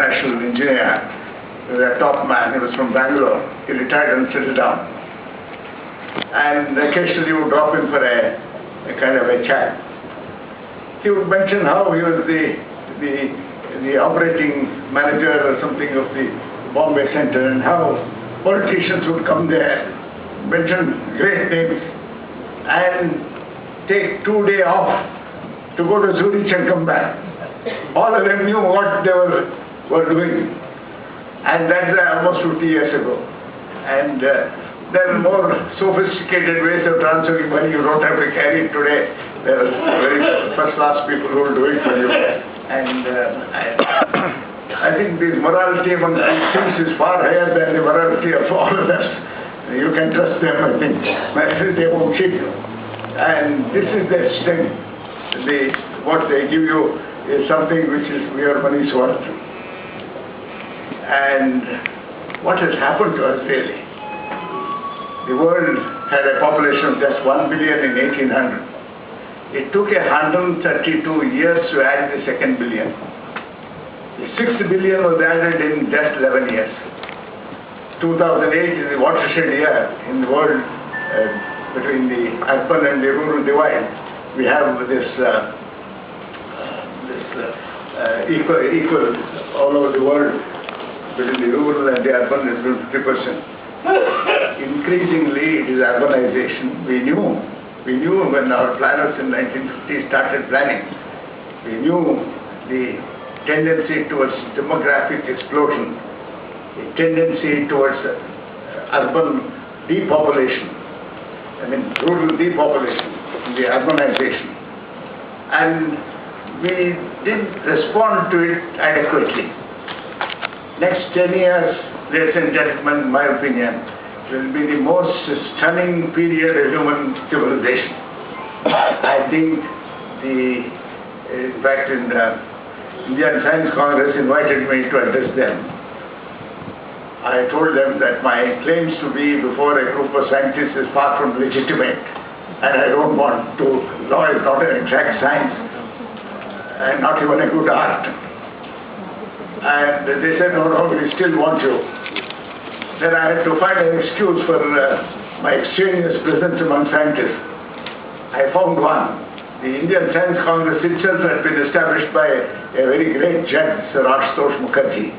international engineer. He was a top man. He was from Bangalore. He retired and settled down. And occasionally would drop in for a kind of a chat. He would mention how he was the operating manager or something of the Bombay Center, and how politicians would come there, mention great names, and take 2 days off to go to Zurich and come back. All of them knew what they were doing. And that's almost 50 years ago. And there are more sophisticated ways of transferring money. You don't have to carry it today. There are very first-class people who will do it for you. And I think the morality among these things is far higher than the morality of all of us. You can trust them, I think. They won't cheat you. And this is their strength. What they give you is something which is your money's worth. And what has happened to us really? The world had a population of just 1 billion in 1800. It took 132 years to add the second billion. The 6th billion was added in just 11 years. 2008 is the watershed year in the world between the urban and the rural divide. We have this equal all over the world between the rural and the urban is 50%. Increasingly, it is urbanization. We knew when our planners in 1950 started planning, we knew the tendency towards demographic explosion, the tendency towards urban depopulation, rural depopulation, the urbanization. And we didn't respond to it adequately. Next 10 years, ladies and gentlemen, in my opinion, will be the most stunning period of human civilization. I think in fact, in the Indian Science Congress invited me to address them. I told them that my claims to be before a group of scientists is far from legitimate, and I don't want to. Law is not an exact science, and not even a good art. And they said, no, we still want you. Then I had to find an excuse for my extraneous presence among scientists. I found one. The Indian Science Congress itself had been established by a very great judge, Sir Ashutosh Mukherjee.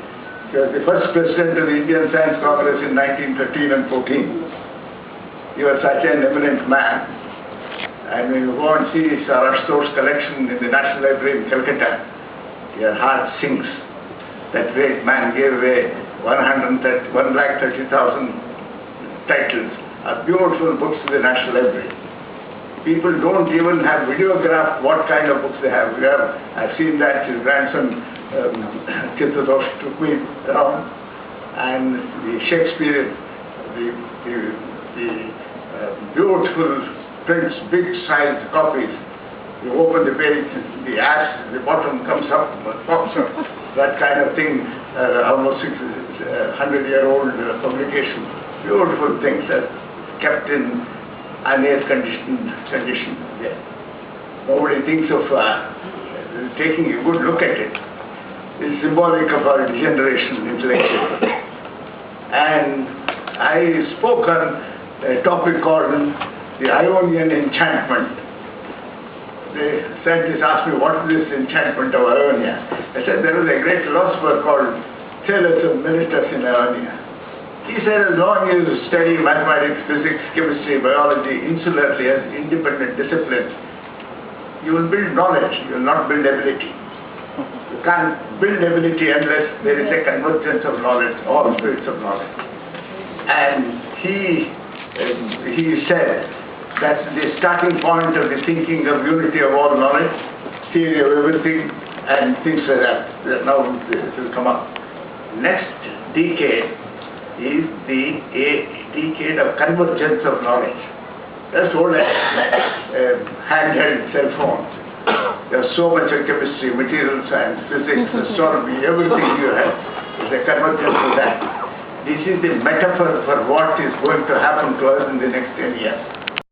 He was the first president of the Indian Science Congress in 1913 and 14. He was such an eminent man. And when you go and see Sir Ashutosh's collection in the National Library in Calcutta, your heart sinks. That great man gave away 130,000 titles of beautiful books to the National Library. People don't even have videographed what kind of books they have. I've seen that. His grandson Chitradosh took me around, and the Shakespeare, the beautiful prints, big sized copies. You open the page, the ash, the bottom comes up, pops up, that kind of thing, almost 100-year-old publication. Beautiful things that kept in unair condition. Yeah. Nobody thinks of taking a good look at it. It's symbolic of our degeneration intellectually. And I spoke on a topic called the Ionian enchantment. The scientists asked me, what is this enchantment of Ionia? I said, there was a great philosopher called Thales of Miletus in Ionia. He said, as long as you study mathematics, physics, chemistry, biology insularly as independent disciplines, you will build knowledge, you will not build ability. You can't build ability unless there is a convergence of knowledge, all spirits of knowledge. And he said, that's the starting point of the thinking of unity of all knowledge, theory of everything, and things like that. Now it will come up. Next decade is the decade of convergence of knowledge. That's all handheld cell phones. There's so much of chemistry, material science, physics, astronomy, everything you have is a convergence of that. This is the metaphor for what is going to happen to us in the next 10 years.